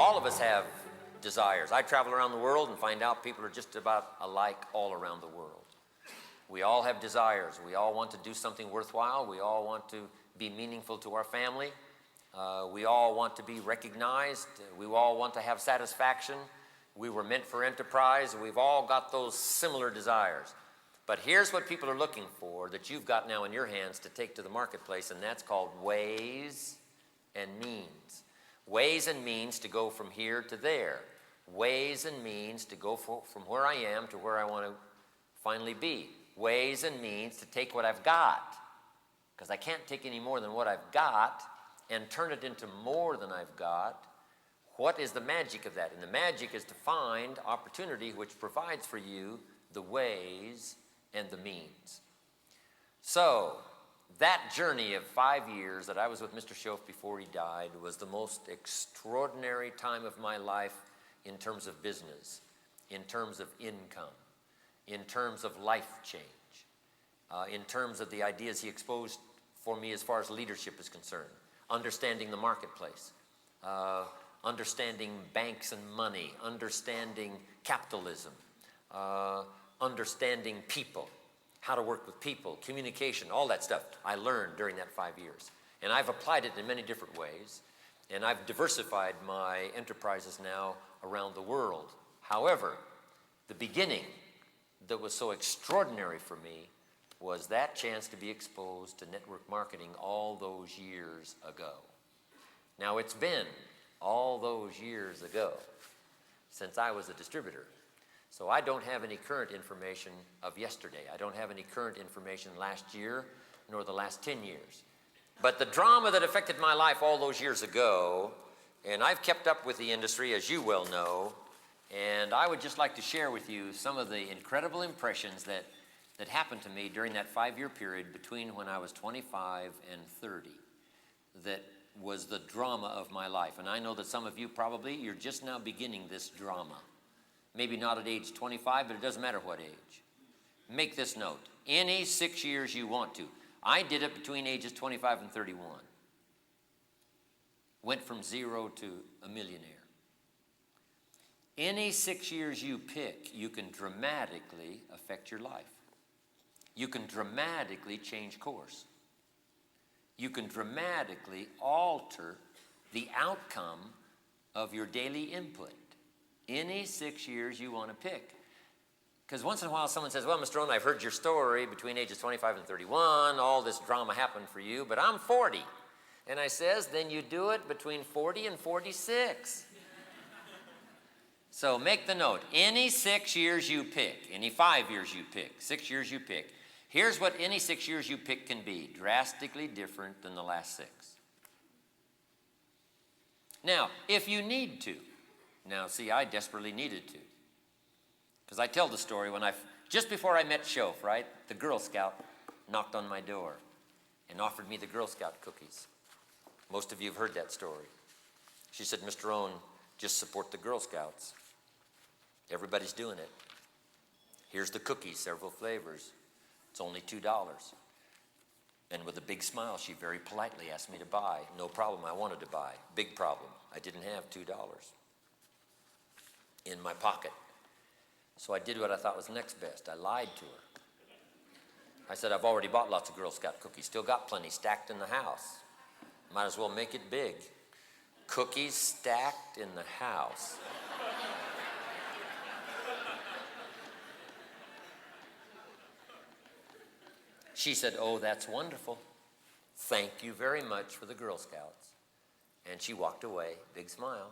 All of us have desires. I travel around the world and find out people are just about alike all around the world. We all have desires. We all want to do something worthwhile. We all want to be meaningful to our family. We all want to be recognized. We all want to have satisfaction. We were meant for enterprise. We've all got those similar desires. But here's what people are looking for that you've got now in your hands to take to the marketplace, and that's called ways and means. Ways and means to go from here to there. Ways and means to go from where I am to where I want to finally be. Ways and means to take what I've got, because I can't take any more than what I've got and turn it into more than I've got. What is the magic of that? And the magic is to find opportunity which provides for you the ways and the means. So that journey of 5 years that I was with Mr. Schoaf before he died was the most extraordinary time of my life in terms of business, in terms of income, in terms of life change, in terms of the ideas he exposed for me as far as leadership is concerned, understanding the marketplace, understanding banks and money, understanding capitalism, understanding people, how to work with people, communication, all that stuff I learned during that 5 years. And I've applied it in many different ways, and I've diversified my enterprises now around the world. However, the beginning that was so extraordinary for me was that chance to be exposed to network marketing all those years ago. Now, it's been all those years ago since I was a distributor. So I don't have any current information of yesterday. I don't have any current information last year, nor the last 10 years. But the drama that affected my life all those years ago, and I've kept up with the industry, as you well know, and I would just like to share with you some of the incredible impressions that happened to me during that 5-year period between when I was 25 and 30. That was the drama of my life. And I know that some of you probably, you're just now beginning this drama. Maybe not at age 25, but it doesn't matter what age. Make this note. Any 6 years you want to. I did it between ages 25 and 31. Went from zero to a millionaire. Any 6 years you pick, you can dramatically affect your life. You can dramatically change course. You can dramatically alter the outcome of your daily input. Any 6 years you want to pick. Because once in a while someone says, well, Mr. Rohn, I've heard your story between ages 25 and 31. All this drama happened for you, but I'm 40. And I says, then you do it between 40 and 46. So make the note. Any 6 years you pick, any 5 years you pick, 6 years you pick. Here's what any 6 years you pick can be. Drastically different than the last 6. Now, if you need to. Now, see, I desperately needed to. Because I tell the story when just before I met Schoaf, right, the Girl Scout knocked on my door and offered me the Girl Scout cookies. Most of you have heard that story. She said, Mr. Rohn, just support the Girl Scouts. Everybody's doing it. Here's the cookies, several flavors. It's only $2. And with a big smile, she very politely asked me to buy. No problem, I wanted to buy. Big problem, I didn't have $2 in my pocket. So I did what I thought was next best. I lied to her. I said, I've already bought lots of Girl Scout cookies. Still got plenty stacked in the house. Might as well make it big. Cookies stacked in the house. She said, oh, that's wonderful. Thank you very much for the Girl Scouts. And she walked away, big smile.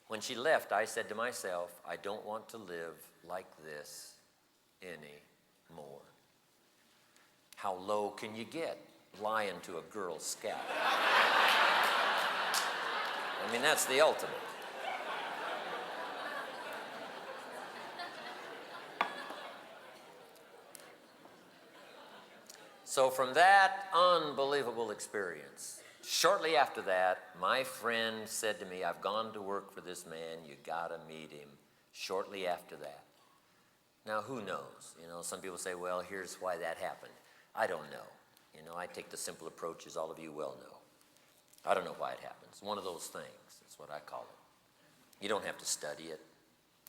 When she left, I said to myself, I don't want to live like this anymore. How low can you get lying to a Girl Scout? I mean, that's the ultimate. So from that unbelievable experience, shortly after that, my friend said to me, I've gone to work for this man, you gotta meet him. Shortly after that. Now, who knows? You know, some people say, well, here's why that happened. I don't know. You know, I take the simple approach, as all of you well know. I don't know why it happens. One of those things, that's what I call it. You don't have to study it.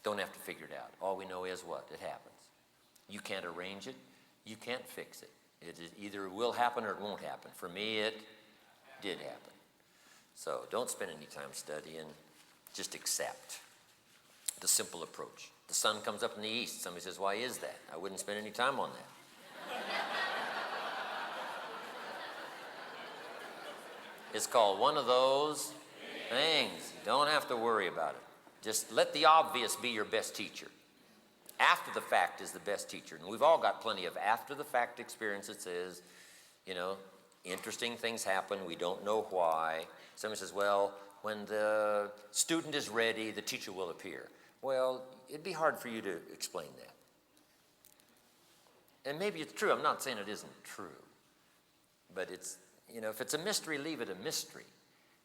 Don't have to figure it out. All we know is what? It happens. You can't arrange it. You can't fix it. It either will happen or it won't happen. For me, it did happen. So don't spend any time studying. Just accept the simple approach. The sun comes up in the east. Somebody says, why is that? I wouldn't spend any time on that. It's called one of those things. You don't have to worry about it. Just let the obvious be your best teacher. After the fact is the best teacher. And we've all got plenty of after the fact experience that says, you know, interesting things happen. We don't know why. Somebody says, well, when the student is ready, the teacher will appear. Well, it'd be hard for you to explain that. And maybe it's true. I'm not saying it isn't true. But it's, you know, if it's a mystery, leave it a mystery.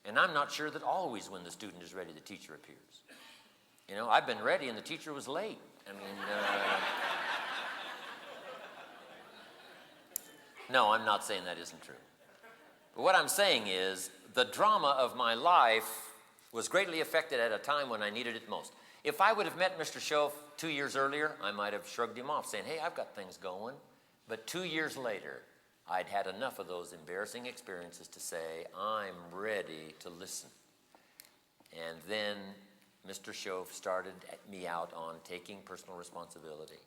And I'm not sure that always when the student is ready, the teacher appears. You know, I've been ready and the teacher was late. I mean, no, I'm not saying that isn't true. But what I'm saying is the drama of my life was greatly affected at a time when I needed it most. If I would have met Mr. Schoaf 2 years earlier, I might have shrugged him off saying, hey, I've got things going. But 2 years later, I'd had enough of those embarrassing experiences to say, I'm ready to listen. And then Mr. Schoaf started me out on taking personal responsibility.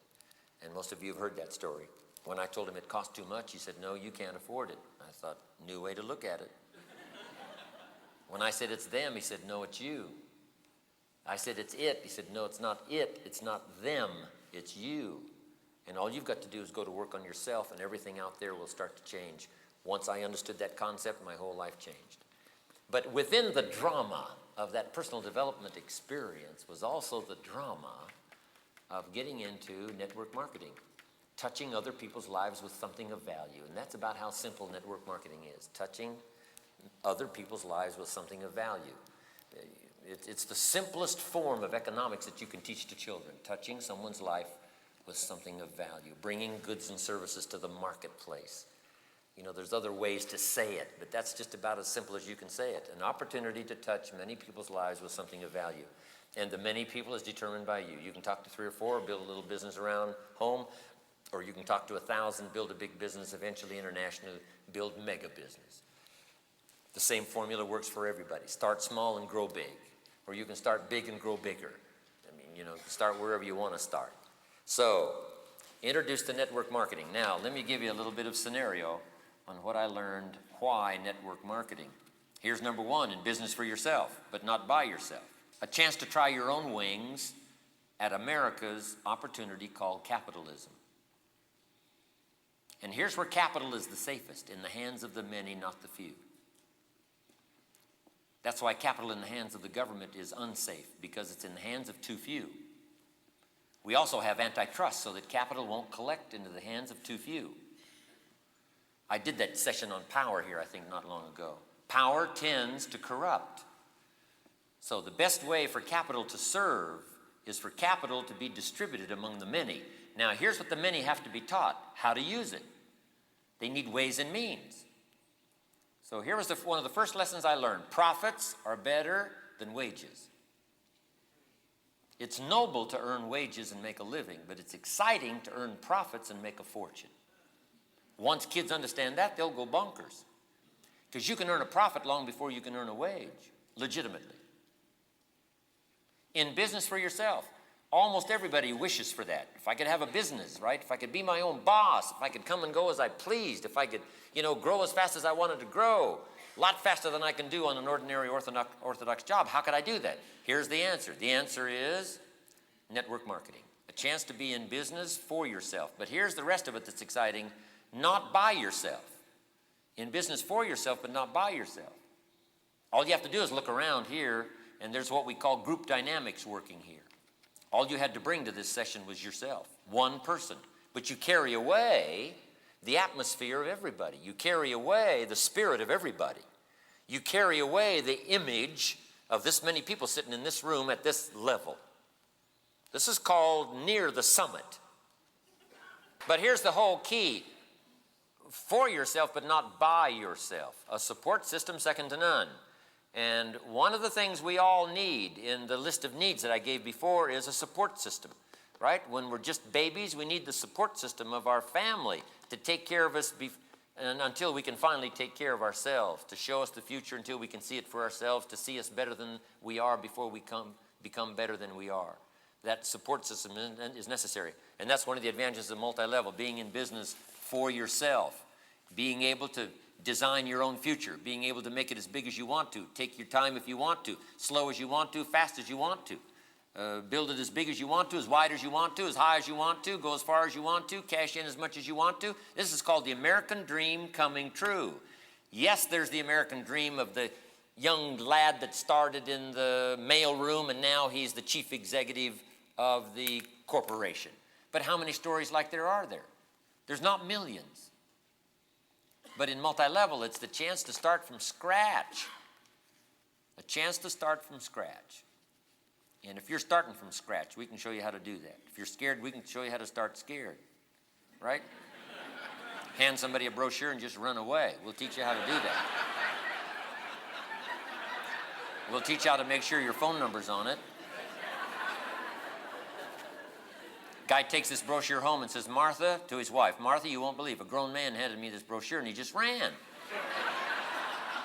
And most of you have heard that story. When I told him it cost too much, he said, no, you can't afford it. I thought, new way to look at it. When I said it's them, he said, no, it's you. I said, it's it. He said, no, it's not it. It's not them. It's you. And all you've got to do is go to work on yourself, and everything out there will start to change. Once I understood that concept, my whole life changed. But within the drama of that personal development experience was also the drama of getting into network marketing, touching other people's lives with something of value. And that's about how simple network marketing is, touching other people's lives with something of value. It's the simplest form of economics that you can teach to children, touching someone's life with something of value, bringing goods and services to the marketplace. You know, there's other ways to say it, but that's just about as simple as you can say it. An opportunity to touch many people's lives with something of value. And the many people is determined by you. You can talk to 3 or 4, build a little business around home, or you can talk to 1,000, build a big business, eventually internationally, build mega business. The same formula works for everybody. Start small and grow big. Or you can start big and grow bigger. I mean, you know, start wherever you want to start. So, introduce to network marketing. Now, let me give you a little bit of scenario on what I learned why network marketing. Here's number 1, in business for yourself, but not by yourself. A chance to try your own wings at America's opportunity called capitalism. And here's where capital is the safest, in the hands of the many, not the few. That's why capital in the hands of the government is unsafe, because it's in the hands of too few. We also have antitrust so that capital won't collect into the hands of too few. I did that session on power here, I think, not long ago. Power tends to corrupt. So the best way for capital to serve is for capital to be distributed among the many. Now, here's what the many have to be taught: how to use it. They need ways and means. So here was one of the first lessons I learned. Profits are better than wages. It's noble to earn wages and make a living, but it's exciting to earn profits and make a fortune. Once kids understand that, they'll go bonkers. Because you can earn a profit long before you can earn a wage, legitimately. In business for yourself, almost everybody wishes for that. If I could have a business, right? If I could be my own boss, if I could come and go as I pleased, if I could, you know, grow as fast as I wanted to grow, a lot faster than I can do on an ordinary orthodox job. How could I do that? Here's the answer. The answer is network marketing. A chance to be in business for yourself. But here's the rest of it that's exciting. Not by yourself. In business for yourself, but not by yourself. All you have to do is look around here, and there's what we call group dynamics working here. All you had to bring to this session was yourself, one person. But you carry away the atmosphere of everybody. You carry away the spirit of everybody. You carry away the image of this many people sitting in this room at this level. This is called near the summit. But here's the whole key. For yourself, but not by yourself. A support system second to none. And one of the things we all need in the list of needs that I gave before is a support system, right? When we're just babies, we need the support system of our family to take care of us and until we can finally take care of ourselves, to show us the future until we can see it for ourselves, to see us better than we are before we become better than we are. That support system is necessary. And that's one of the advantages of multi-level, being in business for yourself, being able to design your own future, being able to make it as big as you want to, take your time if you want to, slow as you want to, fast as you want to. Build it as big as you want to, as wide as you want to, as high as you want to, go as far as you want to, cash in as much as you want to. This is called the American dream coming true. Yes, there's the American dream of the young lad that started in the mail room and now he's the chief executive of the corporation. But how many stories like there are there? There's not millions. But in multi-level, it's the chance to start from scratch. A chance to start from scratch. And if you're starting from scratch, we can show you how to do that. If you're scared, we can show you how to start scared. Right? Hand somebody a brochure and just run away. We'll teach you how to do that. We'll teach you how to make sure your phone number's on it. Guy takes this brochure home and says, Martha, to his wife, Martha, you won't believe, a grown man handed me this brochure and he just ran.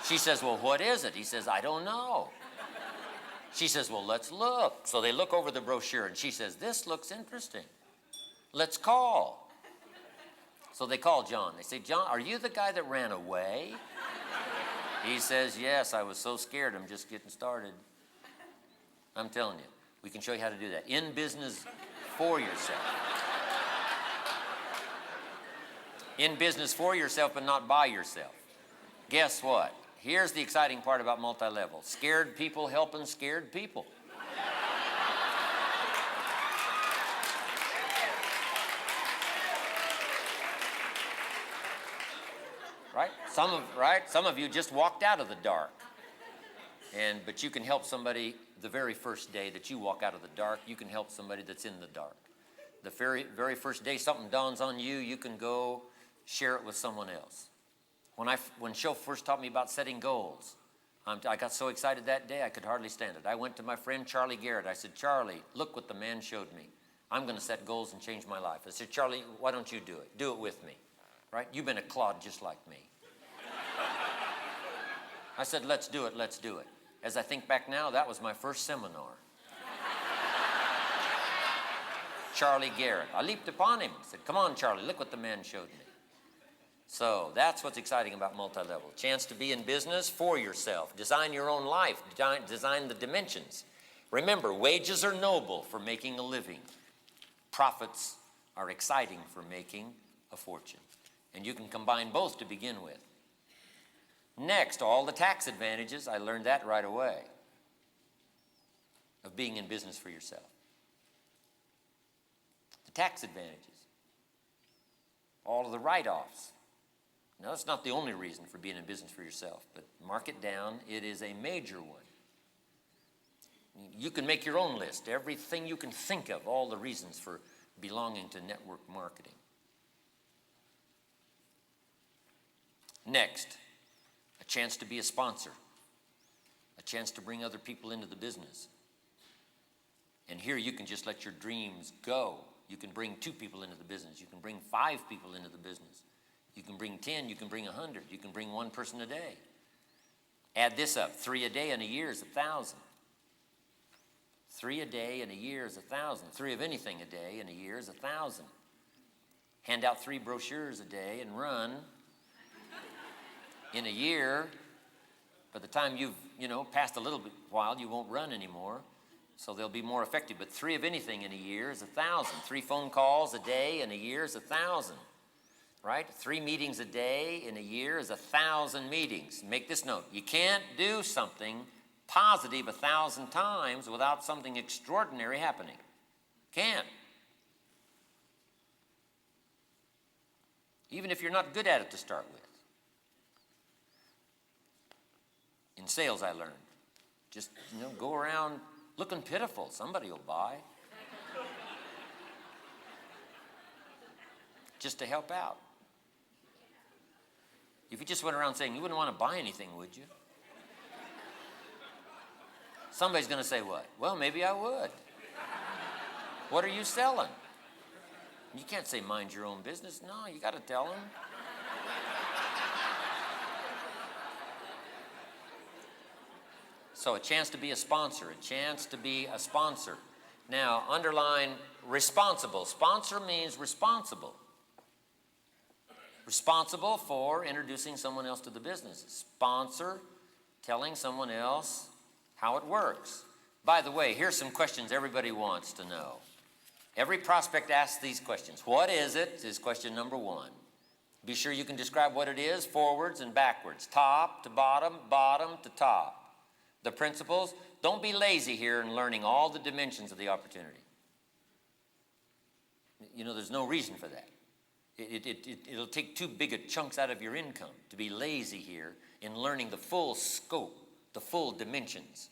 She says, well, what is it? He says, I don't know. She says, well, let's look. So they look over the brochure and she says, this looks interesting. Let's call. So they call John. They say, John, are you the guy that ran away? He says, yes, I was so scared, I'm just getting started. I'm telling you, we can show you how to do that. In business for yourself. In business for yourself, but not by yourself. Guess what? Here's the exciting part about multi-level. Scared people helping scared people. Right? Some of you just walked out of the dark. But you can help somebody the very first day that you walk out of the dark. You can help somebody that's in the dark. The very first day something dawns on you, you can go share it with someone else. When Show first taught me about setting goals, I got so excited that day I could hardly stand it. I went to my friend Charlie Garrett. I said, Charlie, look what the man showed me. I'm going to set goals and change my life. I said, Charlie, why don't you do it? Do it with me. Right? You've been a clod just like me. I said, let's do it, let's do it. As I think back now, that was my first seminar. Charlie Garrett. I leaped upon him. I said, come on, Charlie, look what the man showed me. So that's what's exciting about multi-level. Chance to be in business for yourself. Design your own life. Design the dimensions. Remember, wages are noble for making a living. Profits are exciting for making a fortune. And you can combine both to begin with. Next, all the tax advantages. I learned that right away of being in business for yourself. The tax advantages. All of the write-offs. Now, that's not the only reason for being in business for yourself, but mark it down. It is a major one. You can make your own list. Everything you can think of, all the reasons for belonging to network marketing. Next, a chance to be a sponsor. A chance to bring other people into the business. And here you can just let your dreams go. You can bring 2 people into the business. You can bring 5 people into the business. You can bring 10, you can bring 100. You can bring 1 person a day. Add this up, 3 a day in a year is 1,000. 3 a day in a year is 1,000. 3 of anything a day in a year is 1,000. Hand out 3 brochures a day and run. In a year, by the time you've, passed a little bit while, you won't run anymore. So they'll be more effective. But 3 of anything in a year is 1,000. 3 phone calls a day in a year is 1,000. Right? 3 meetings a day in a year is 1,000 meetings. Make this note. You can't do something positive 1,000 times without something extraordinary happening. Can't. Even if you're not good at it to start with. In sales, I learned. Just, go around looking pitiful. Somebody will buy. Just to help out. If you just went around saying, you wouldn't want to buy anything, would you? Somebody's going to say what? Well, maybe I would. What are you selling? You can't say mind your own business. No, you got to tell them. So a chance to be a sponsor, a chance to be a sponsor. Now, underline responsible. Sponsor means responsible. Responsible for introducing someone else to the business. Sponsor, telling someone else how it works. By the way, here's some questions everybody wants to know. Every prospect asks these questions. What is it? Is question number one. Be sure you can describe what it is, forwards and backwards, top to bottom, bottom to top. The principles, don't be lazy here in learning all the dimensions of the opportunity. You know, there's no reason for that. It'll take too big a chunks out of your income to be lazy here in learning the full scope, the full dimensions.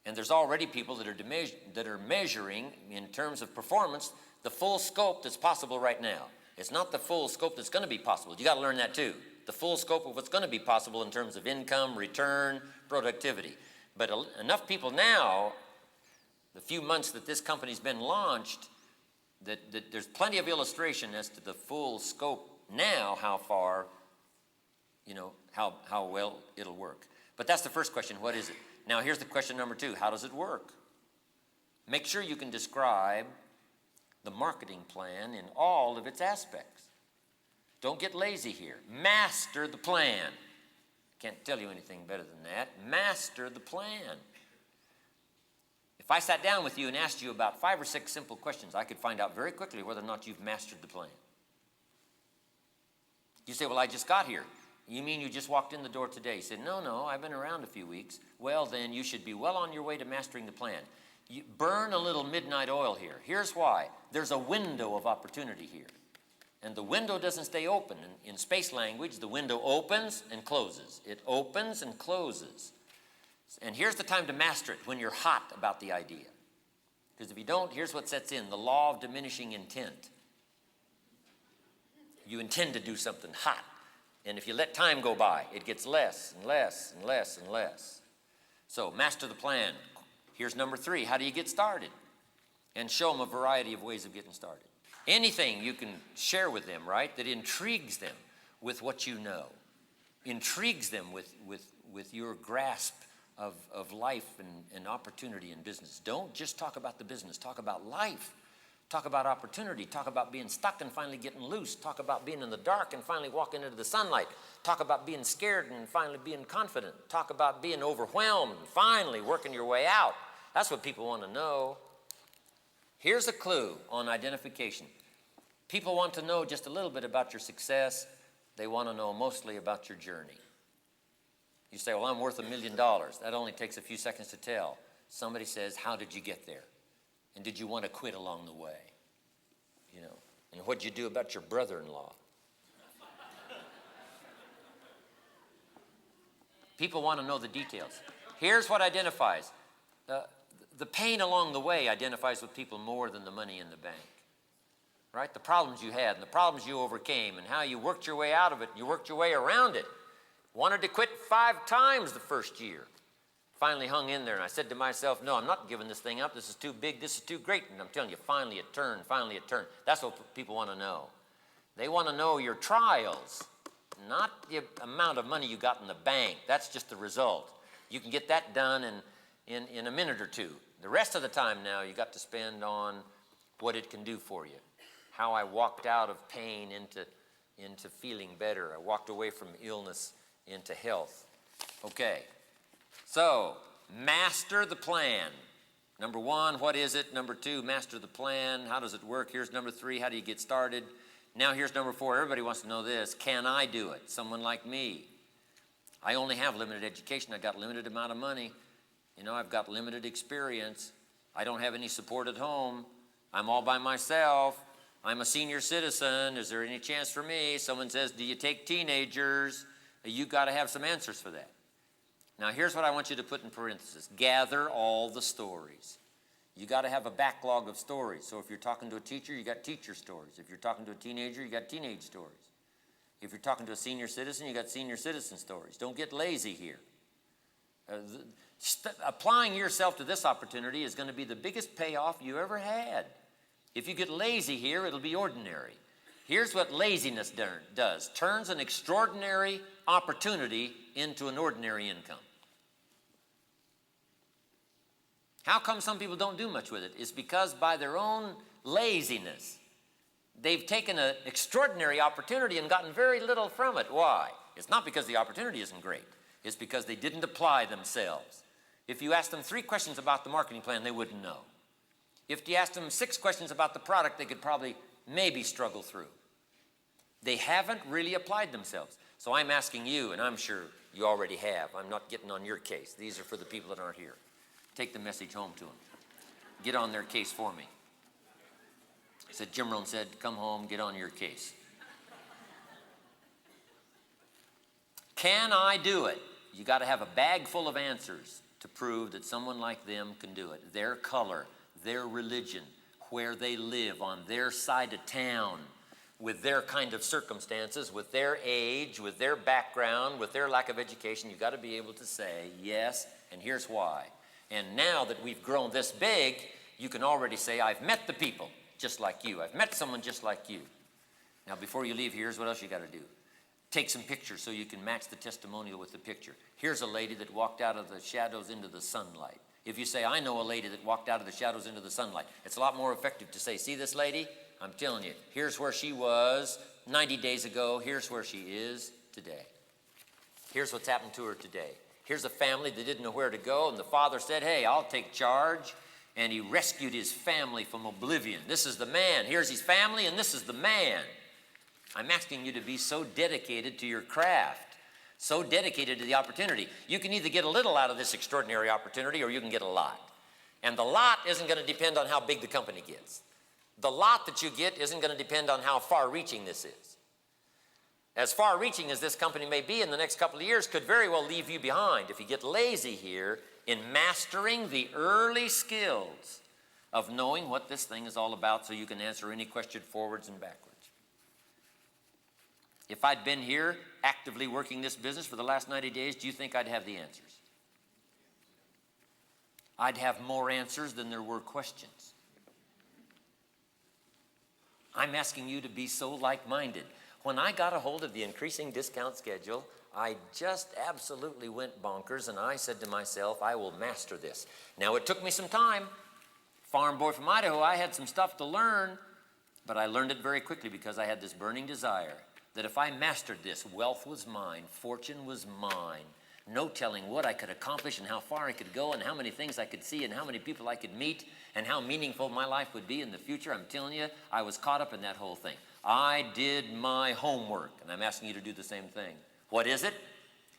And there's already people that are measuring in terms of performance the full scope that's possible right now. It's not the full scope that's going to be possible. You got to learn that too. The full scope of what's going to be possible in terms of income, return, productivity. But enough people now, the few months that this company's been launched, that there's plenty of illustration as to the full scope now, how far, you know, how well it'll work. But that's the first question, what is it? Now here's the question number two, how does it work? Make sure you can describe the marketing plan in all of its aspects. Don't get lazy here. Master the plan. Can't tell you anything better than that. Master the plan. If I sat down with you and asked you about 5 or 6 simple questions, I could find out very quickly whether or not you've mastered the plan. You say, well, I just got here. You mean you just walked in the door today? You said, no, I've been around a few weeks. Well, then you should be well on your way to mastering the plan. You burn a little midnight oil here. Here's why. There's a window of opportunity here. And the window doesn't stay open. In space language, the window opens and closes. It opens and closes. And here's the time to master it, when you're hot about the idea. Because if you don't, here's what sets in, the law of diminishing intent. You intend to do something hot. And if you let time go by, it gets less and less and less and less. So master the plan. Here's number 3, how do you get started? And show them a variety of ways of getting started. Anything you can share with them, right, that intrigues them with what you know, intrigues them with your grasp of life and opportunity in business. Don't just talk about the business, talk about life. Talk about opportunity, talk about being stuck and finally getting loose, talk about being in the dark and finally walking into the sunlight, talk about being scared and finally being confident, talk about being overwhelmed and finally working your way out. That's what people want to know. Here's a clue on identification. People want to know just a little bit about your success. They want to know mostly about your journey. You say, well, I'm worth $1 million. That only takes a few seconds to tell. Somebody says, how did you get there? And did you want to quit along the way? You know, and what'd you do about your brother-in-law? People want to know the details. Here's what identifies. The pain along the way identifies with people more than the money in the bank. Right? The problems you had and the problems you overcame and how you worked your way out of it, you worked your way around it. Wanted to quit 5 times the first year. Finally hung in there, and I said to myself, no, I'm not giving this thing up. This is too big. This is too great. And I'm telling you, finally it turned. Finally it turned. That's what people want to know. They want to know your trials, not the amount of money you got in the bank. That's just the result. You can get that done in a minute or two. The rest of the time now you got to spend on what it can do for you. How I walked out of pain into feeling better. I walked away from illness into health. Okay. So, master the plan. Number 1, what is it? Number 2, master the plan. How does it work? Here's number 3, how do you get started? Now here's number 4, everybody wants to know this. Can I do it? Someone like me. I only have limited education. I've got limited amount of money. You know, I've got limited experience. I don't have any support at home. I'm all by myself. I'm a senior citizen. Is there any chance for me? Someone says, do you take teenagers? You got to have some answers for that. Now, here's what I want you to put in parentheses. Gather all the stories. You got to have a backlog of stories. So if you're talking to a teacher, you got teacher stories. If you're talking to a teenager, you got teenage stories. If you're talking to a senior citizen, you got senior citizen stories. Don't get lazy here. Applying yourself to this opportunity is going to be the biggest payoff you ever had. If you get lazy here, it'll be ordinary. Here's what laziness does. Turns an extraordinary opportunity into an ordinary income. How come some people don't do much with it? It's because by their own laziness, they've taken an extraordinary opportunity and gotten very little from it. Why? It's not because the opportunity isn't great. It's because they didn't apply themselves. If you asked them 3 questions about the marketing plan, they wouldn't know. If you asked them 6 questions about the product, they could probably maybe struggle through. They haven't really applied themselves. So I'm asking you, and I'm sure you already have. I'm not getting on your case. These are for the people that aren't here. Take the message home to them. Get on their case for me. Jim Rohn said, come home, get on your case. Can I do it? You got to have a bag full of answers to prove that someone like them can do it. Their color, their religion, where they live, on their side of town, with their kind of circumstances, with their age, with their background, with their lack of education. You've got to be able to say, yes, and here's why. And now that we've grown this big, you can already say, I've met the people just like you. I've met someone just like you. Now, before you leave, here's what else you got to do. Take some pictures so you can match the testimonial with the picture. Here's a lady that walked out of the shadows into the sunlight. If you say, I know a lady that walked out of the shadows into the sunlight, it's a lot more effective to say, see this lady? I'm telling you, here's where she was 90 days ago. Here's where she is today. Here's what's happened to her today. Here's a family that didn't know where to go, and the father said, hey, I'll take charge. And he rescued his family from oblivion. This is the man. Here's his family, and this is the man. I'm asking you to be so dedicated to your craft, so dedicated to the opportunity. You can either get a little out of this extraordinary opportunity, or you can get a lot. And the lot isn't going to depend on how big the company gets. The lot that you get isn't going to depend on how far-reaching this is. As far-reaching as this company may be in the next couple of years could very well leave you behind if you get lazy here in mastering the early skills of knowing what this thing is all about so you can answer any question forwards and backwards. If I'd been here actively working this business for the last 90 days, do you think I'd have the answers? I'd have more answers than there were questions. I'm asking you to be so like-minded. When I got a hold of the increasing discount schedule, I just absolutely went bonkers, and I said to myself, I will master this. Now, it took me some time. Farm boy from Idaho, I had some stuff to learn, but I learned it very quickly because I had this burning desire that if I mastered this, wealth was mine, fortune was mine. No telling what I could accomplish and how far I could go and how many things I could see and how many people I could meet and how meaningful my life would be in the future. I'm telling you, I was caught up in that whole thing. I did my homework, and I'm asking you to do the same thing. What is it?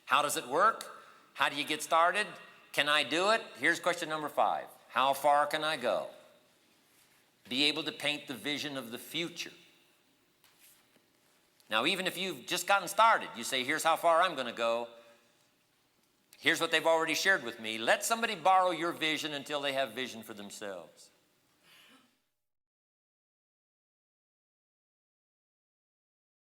How does it work? How do you get started? Can I do it? Here's question number 5. How far can I go? Be able to paint the vision of the future. Now, even if you've just gotten started, you say, here's how far I'm going to go. Here's what they've already shared with me. Let somebody borrow your vision until they have vision for themselves.